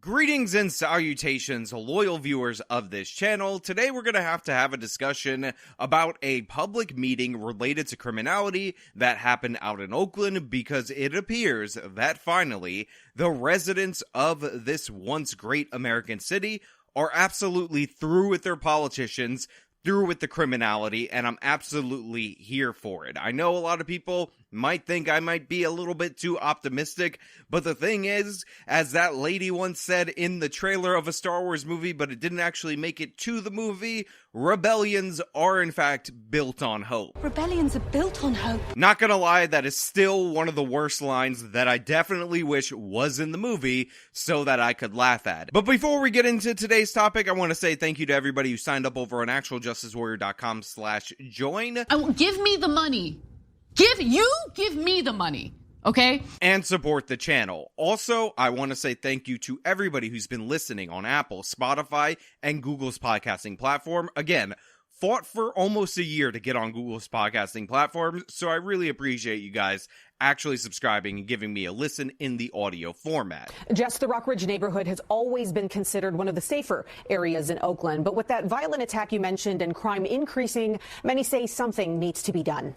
Greetings and salutations, loyal viewers of this channel. Today we're going to have a discussion about a public meeting related to criminality that happened out in Oakland, because it appears that finally the residents of this once great American city are absolutely through with their politicians, through with the criminality, and I'm absolutely here for it. I know a lot of people might think I might be a little bit too optimistic, but the thing is, as that lady once said in the trailer of a Star Wars movie, but it didn't actually make it to the movie, rebellions are in fact built on hope. Rebellions are built on hope. Not gonna lie, that is still one of the worst lines that I definitely wish was in the movie so that I could laugh at. But before we get into today's topic, I want to say thank you to everybody who signed up over on actualjusticewarrior.com/join. Give me the money. Give me the money, okay? And support the channel. Also, I want to say thank you to everybody who's been listening on Apple, Spotify, and Google's podcasting platform. Again, fought for almost a year to get on Google's podcasting platform, so I really appreciate you guys actually subscribing and giving me a listen in the audio format. Jess, the Rockridge neighborhood has always been considered one of the safer areas in Oakland, but with that violent attack you mentioned and crime increasing, many say something needs to be done.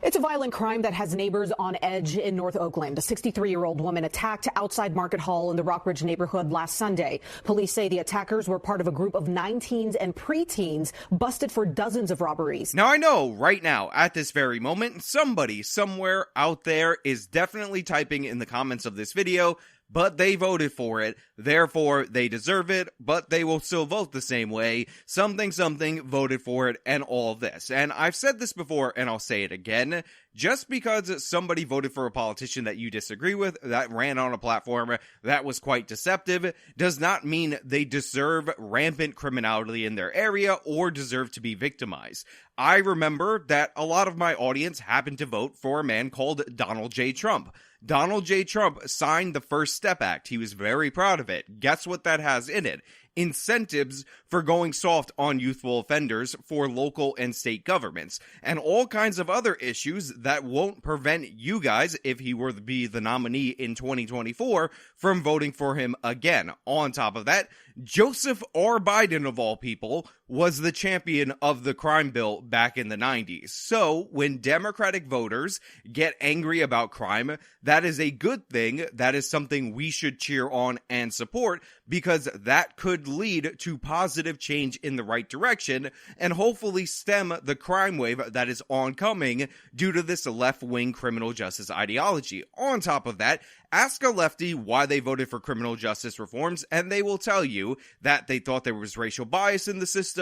It's a violent crime that has neighbors on edge in North Oakland. A 63-year-old woman attacked outside Market Hall in the Rockridge neighborhood last Sunday. Police say the attackers were part of a group of 9 teens and preteens busted for dozens of robberies. Now, I know right now, at this very moment, somebody somewhere out there is definitely typing in the comments of this video, but they voted for it, therefore they deserve it, but they will still vote the same way. Something voted for it, and all of this. And I've said this before, and I'll say it again. Just because somebody voted for a politician that you disagree with, that ran on a platform that was quite deceptive, does not mean they deserve rampant criminality in their area or deserve to be victimized. I remember that a lot of my audience happened to vote for a man called Donald J. Trump. Donald J. Trump signed the First Step Act. He was very proud of it. Guess what that has in it? Incentives for going soft on youthful offenders for local and state governments, and all kinds of other issues that won't prevent you guys, if he were to be the nominee in 2024, from voting for him again. On top of that, Joseph R. Biden, of all people, was the champion of the crime bill back in the 90s. So, when Democratic voters get angry about crime, that is a good thing. That is something we should cheer on and support, because that could lead to positive change in the right direction, and hopefully stem the crime wave that is oncoming due to this left-wing criminal justice ideology. On top of that, ask a lefty why they voted for criminal justice reforms, and they will tell you that they thought there was racial bias in the system,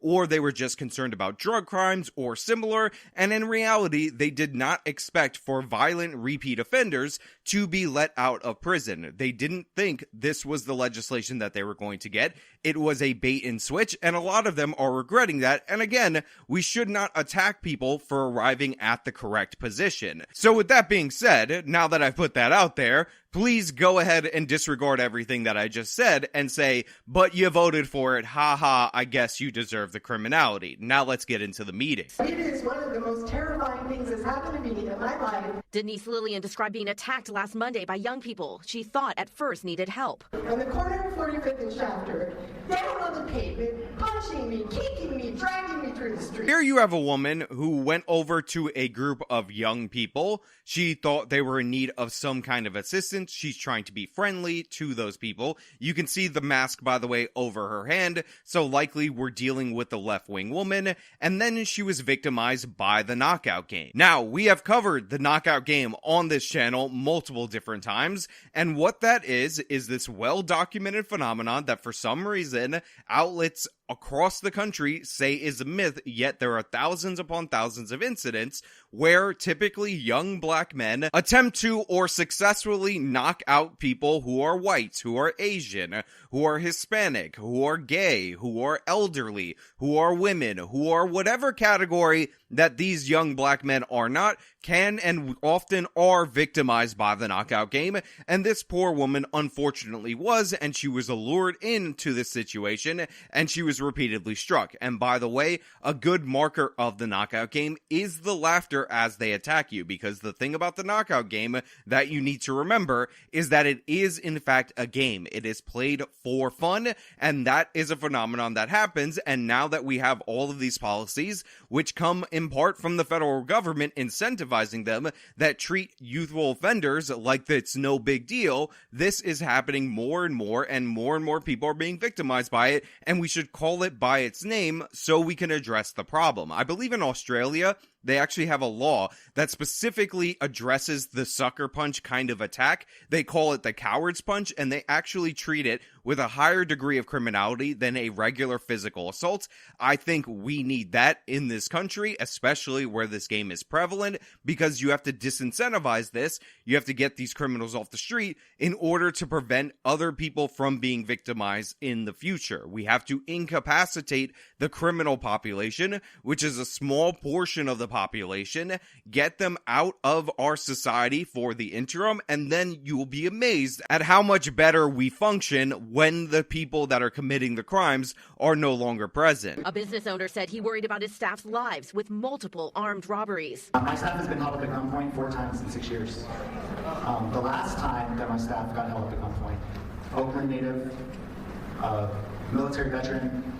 or they were just concerned about drug crimes or similar, and in reality, they did not expect for violent repeat offenders to be let out of prison. They didn't think this was the legislation that they were going to get. It was a bait and switch, and a lot of them are regretting that, and again, we should not attack people for arriving at the correct position. So with that being said, now that I've put that out there, please go ahead and disregard everything that I just said and say, but you voted for it, haha, I guess you deserve the criminality. Now let's get into the meeting. It is one of the most terrifying things that's happened to me in my life. Denise Lillian described being attacked last Monday by young people she thought at first needed help. On the corner of 45th and Shafter, down on the pavement, punching me, kicking me, dragging me through the street. Here you have a woman who went over to a group of young people. She thought they were in need of some kind of assistance. She's trying to be friendly to those people. You can see the mask, by the way, over her hand, so likely we're dealing with the left-wing woman, and then she was victimized by the knockout game. Now, we have covered the knockout game on this channel multiple different times, and what that is this well-documented phenomenon that for some reason, outlets across the country say is a myth, yet there are thousands upon thousands of incidents where typically young black men attempt to or successfully knock out people who are white, who are Asian, who are Hispanic, who are gay, who are elderly, who are women, who are whatever category that these young black men are not, can and often are victimized by the knockout game, and this poor woman unfortunately was, and she was allured into this situation, and she was was repeatedly struck. And by the way, a good marker of the knockout game is the laughter as they attack you, because the thing about the knockout game that you need to remember is that it is in fact a game. It is played for fun, and that is a phenomenon that happens. And now that we have all of these policies, which come in part from the federal government incentivizing them, that treat youthful offenders like it's no big deal, this is happening more and more, and more people are being victimized by it, and we should call it by its name so we can address the problem. I believe in Australia, they actually have a law that specifically addresses the sucker punch kind of attack. They call it the coward's punch, and they actually treat it with a higher degree of criminality than a regular physical assault. I think we need that in this country, especially where this game is prevalent, because you have to disincentivize this. You have to get these criminals off the street in order to prevent other people from being victimized in the future. We have to incapacitate the criminal population, which is a small portion of the population, get them out of our society for the interim, and then you will be amazed at how much better we function when the people that are committing the crimes are no longer present. A business owner said he worried about his staff's lives with multiple armed robberies. My staff has been held at gunpoint 4 times in 6 years. The last time that my staff got held at gunpoint, Oakland native, military veteran,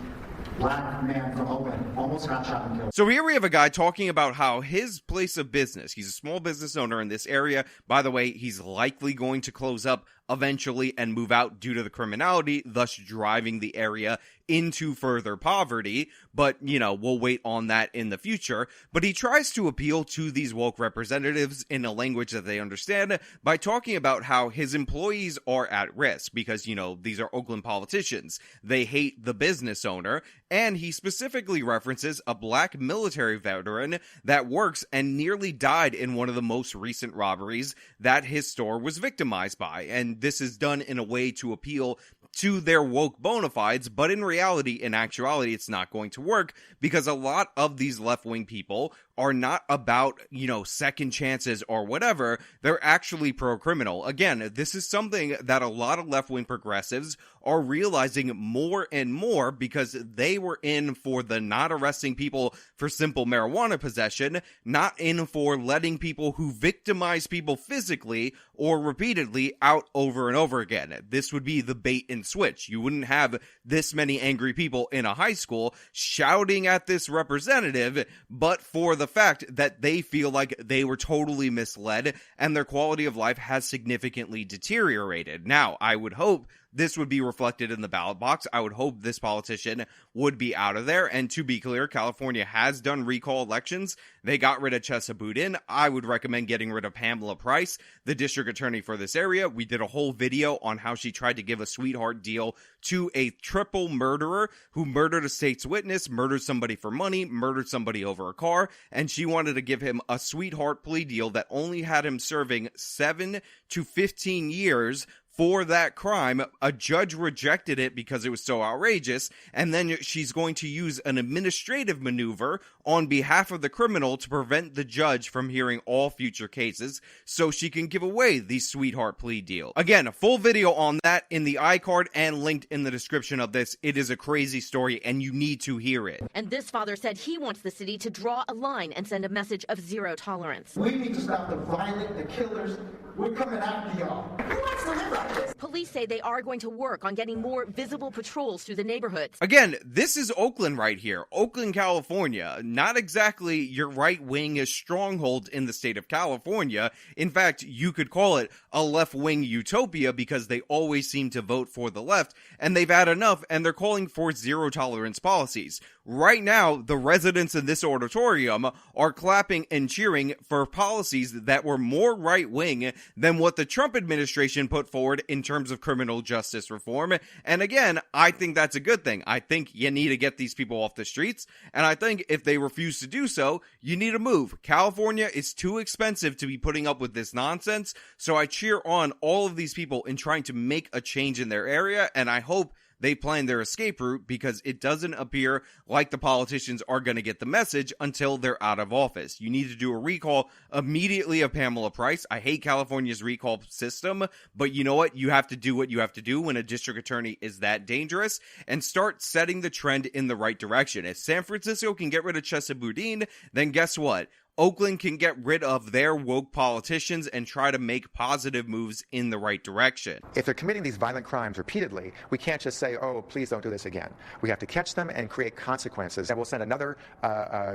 black man from Oakland almost got shot and killed. So here we have a guy talking about how his place of business, he's a small business owner in this area. By the way, he's likely going to close up eventually and move out due to the criminality, thus driving the area into further poverty. But, you know, we'll wait on that in the future. But he tries to appeal to these woke representatives in a language that they understand by talking about how his employees are at risk because, you know, these are Oakland politicians. They hate the business owner. And he specifically references a black military veteran that works and nearly died in one of the most recent robberies that his store was victimized by. And this is done in a way to appeal to their woke bona fides, but in reality, in actuality, it's not going to work because a lot of these left-wing people are not about, you know, second chances or whatever. They're actually pro-criminal. Again, this is something that a lot of left-wing progressives are realizing more and more because they were in for the not arresting people for simple marijuana possession, not in for letting people who victimize people physically or repeatedly out over and over again. This would be the bait and switch. You wouldn't have this many angry people in a high school shouting at this representative, but for the fact that they feel like they were totally misled and their quality of life has significantly deteriorated. Now, I would hope this would be reflected in the ballot box. I would hope this politician would be out of there. And to be clear, California has done recall elections. They got rid of Chesa Boudin. I would recommend getting rid of Pamela Price, the district attorney for this area. We did a whole video on how she tried to give a sweetheart deal to a triple murderer who murdered a state's witness, murdered somebody for money, murdered somebody over a car, and she wanted to give him a sweetheart plea deal that only had him serving 7 to 15 years for that crime. A judge rejected it because it was so outrageous, and then she's going to use an administrative maneuver on behalf of the criminal to prevent the judge from hearing all future cases so she can give away the sweetheart plea deal. Again, a full video on that in the iCard and linked in the description of this. It is a crazy story and you need to hear it. And this father said he wants the city to draw a line and send a message of zero tolerance. We need to stop the violent, the killers. We're coming after y'all. Who wants to live like this? Police say they are going to work on getting more visible patrols through the neighborhoods. Again, this is Oakland right here. Oakland, California. Not exactly your right-wing stronghold in the state of California. In fact, you could call it a left-wing utopia because they always seem to vote for the left, and they've had enough, and they're calling for zero-tolerance policies. Right now, the residents in this auditorium are clapping and cheering for policies that were more right-wing than what the Trump administration put forward in terms of criminal justice reform. And again, I think that's a good thing. I think you need to get these people off the streets, and I think if they refuse to do so, you need to move. California is too expensive to be putting up with this nonsense, so I cheer on all of these people in trying to make a change in their area, and I hope they plan their escape route because it doesn't appear like the politicians are going to get the message until they're out of office. You need to do a recall immediately of Pamela Price. I hate California's recall system, but you know what? You have to do what you have to do when a district attorney is that dangerous and start setting the trend in the right direction. If San Francisco can get rid of Chesa Boudin, then guess what? Oakland can get rid of their woke politicians and try to make positive moves in the right direction. If they're committing these violent crimes repeatedly, we can't just say, oh, please don't do this again. We have to catch them and create consequences. And we'll send another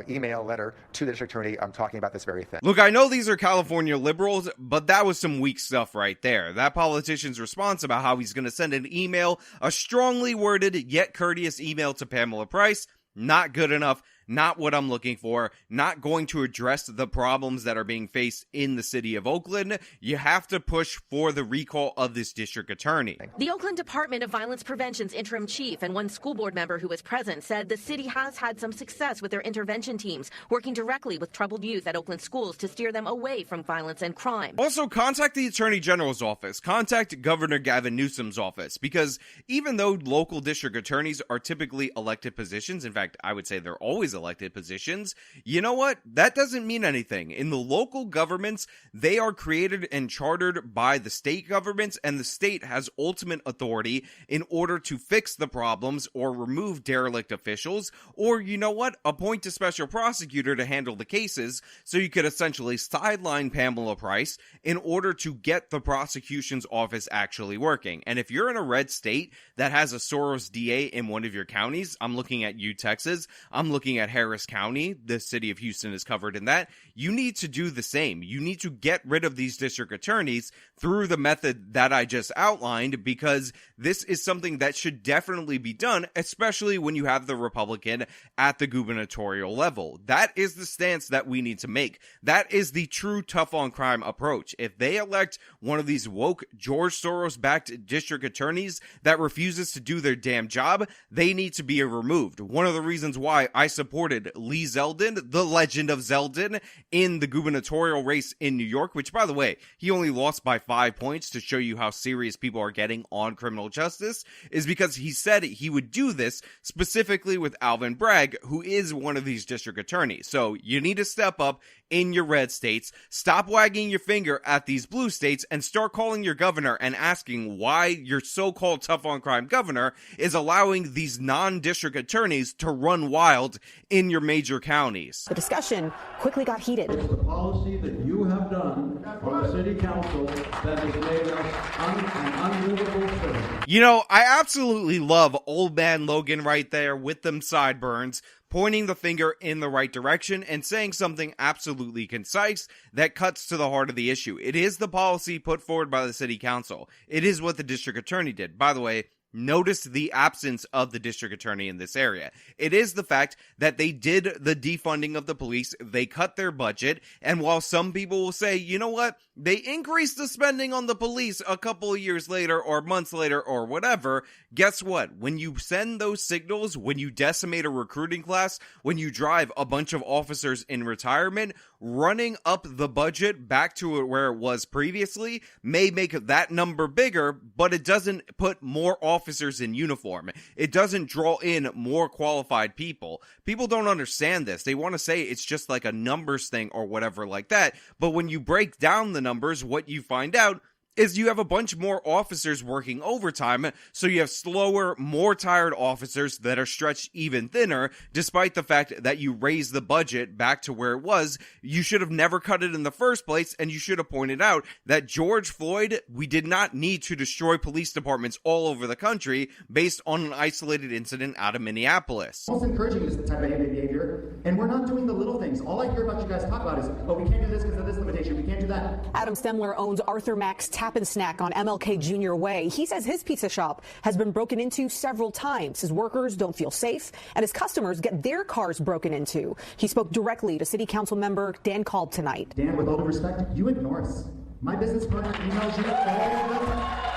email letter to the district attorney talking about this very thing. Look, I know these are California liberals, but that was some weak stuff right there. That politician's response about how he's going to send an email, a strongly worded yet courteous email to Pamela Price, not good enough. Not what I'm looking for, not going to address the problems that are being faced in the city of Oakland. You have to push for the recall of this district attorney. The Oakland Department of Violence Prevention's interim chief and one school board member who was present said the city has had some success with their intervention teams, working directly with troubled youth at Oakland schools to steer them away from violence and crime. Also, contact the Attorney General's office. Contact Governor Gavin Newsom's office, because even though local district attorneys are typically elected positions, in fact, I would say they're always elected positions, you know what? That doesn't mean anything. In the local governments, they are created and chartered by the state governments, and the state has ultimate authority in order to fix the problems or remove derelict officials, or, you know what? Appoint a special prosecutor to handle the cases, so you could essentially sideline Pamela Price in order to get the prosecution's office actually working. And if you're in a red state that has a Soros DA in one of your counties, I'm looking at you, Texas, I'm looking at Harris County, the city of Houston is covered in that, you need to do the same. You need to get rid of these district attorneys through the method that I just outlined, because this is something that should definitely be done, especially when you have the Republican at the gubernatorial level. That is the stance that we need to make. That is the true tough on crime approach. If they elect one of these woke George Soros-backed district attorneys that refuses to do their damn job, they need to be removed. One of the reasons why I supported Lee Zeldin, the legend of Zeldin, in the gubernatorial race in New York, which, by the way, he only lost by 5 points to show you how serious people are getting on criminal justice, is because he said he would do this specifically with Alvin Bragg, who is one of these district attorneys. So you need to step up in your red states, stop wagging your finger at these blue states, and start calling your governor and asking why your so-called tough on crime governor is allowing these non-district attorneys to run wild in your major counties. The discussion quickly got heated. It's the policy that you have done for the city council that has made us an unmovable city. You know, I absolutely love old man Logan right there with them sideburns, pointing the finger in the right direction and saying something absolutely concise that cuts to the heart of the issue. It is the policy put forward by the city council. It is what the district attorney did. By the way, notice the absence of the district attorney in this area. It is the fact that they did the defunding of the police, they cut their budget, and while some people will say, you know what, they increased the spending on the police a couple of years later or months later or whatever, guess what? When you send those signals, when you decimate a recruiting class, when you drive a bunch of officers in retirement, running up the budget back to where it was previously may make that number bigger, but it doesn't put more officers in uniform. It doesn't draw in more qualified people. People don't understand this. They want to say it's just like a numbers thing or whatever like that, but when you break down the numbers, what you find out is you have a bunch more officers working overtime, so you have slower, more tired officers that are stretched even thinner, despite the fact that you raised the budget back to where it was. You should have never cut it in the first place, and you should have pointed out that George Floyd, we did not need to destroy police departments all over the country based on an isolated incident out of Minneapolis. Most encouraging is this type of behavior, and we're not doing the little things. All I hear about you guys talk about is, oh, we can't do this because of this limitation, we can't do that. Adam Stemler owns Arthur Mack's Tap and Snack on MLK Jr. Way. He says his pizza shop has been broken into several times. His workers don't feel safe, and his customers get their cars broken into. He spoke directly to City Council member Dan Kalb tonight. Dan, with all due respect, you ignore us. My business partner emails you all the time.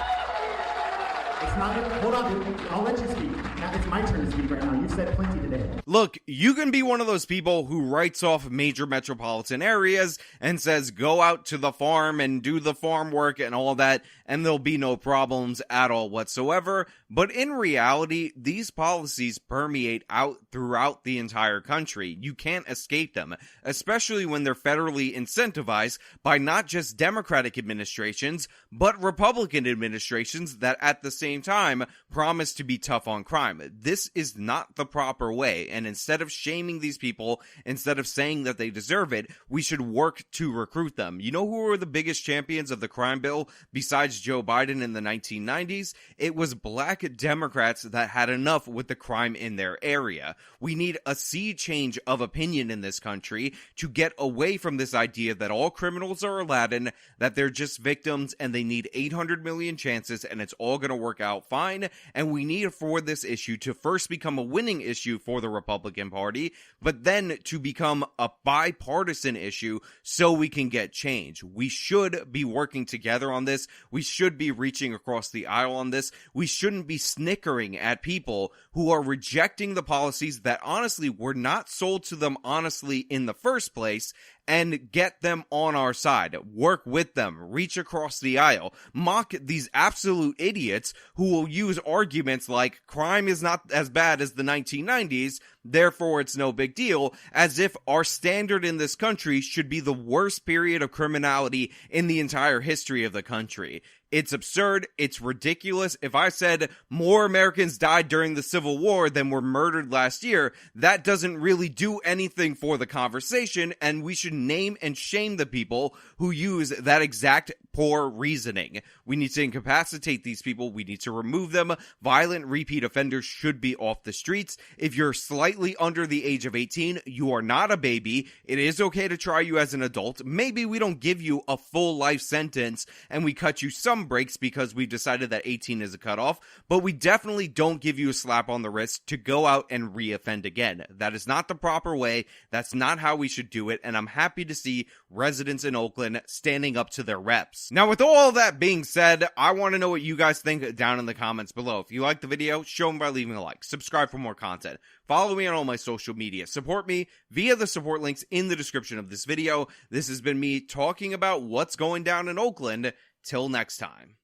It's not, hold on, dude. I'll let you speak. Now it's my turn to speak right now. You've said plenty today. Look, you can be one of those people who writes off major metropolitan areas and says go out to the farm and do the farm work and all that, and there'll be no problems at all whatsoever. But in reality, these policies permeate out throughout the entire country. You can't escape them, especially when they're federally incentivized by not just Democratic administrations, but Republican administrations that at the same time promise to be tough on crime. This is not the proper way, and instead of shaming these people, instead of saying that they deserve it, we should work to recruit them. You know who were the biggest champions of the crime bill besides Joe Biden in the 1990s? It was black Democrats that had enough with the crime in their area. We need a sea change of opinion in this country to get away from this idea that all criminals are Aladdin, that they're just victims and they need 800 million chances and it's all going to work out fine. And we need for this issue to first become a winning issue for the Republican Party, but then to become a bipartisan issue so we can get change. We should be working together on this. We should be reaching across the aisle on this. We shouldn't be snickering at people who are rejecting the policies that honestly were not sold to them honestly in the first place, and get them on our side, work with them, reach across the aisle, mock these absolute idiots who will use arguments like crime is not as bad as the 1990s, therefore it's no big deal, as if our standard in this country should be the worst period of criminality in the entire history of the country. It's absurd. It's ridiculous. If I said more Americans died during the Civil War than were murdered last year, that doesn't really do anything for the conversation, and we should name and shame the people who use that exact poor reasoning. We need to incapacitate these people. We need to remove them. Violent repeat offenders should be off the streets. If you're slightly under the age of 18, you are not a baby. It is okay to try you as an adult. Maybe we don't give you a full life sentence and we cut you some breaks because we've decided that 18 is a cutoff, but we definitely don't give you a slap on the wrist to go out and re-offend again. That is not the proper way. That's not how we should do it, and I'm happy to see residents in Oakland standing up to their reps. Now, with all that being said, I want to know what you guys think down in the comments below. If you like the video, show them by leaving a like. Subscribe for more content. Follow me on all my social media. Support me via the support links in the description of this video. This has been me talking about what's going down in Oakland. Till next time.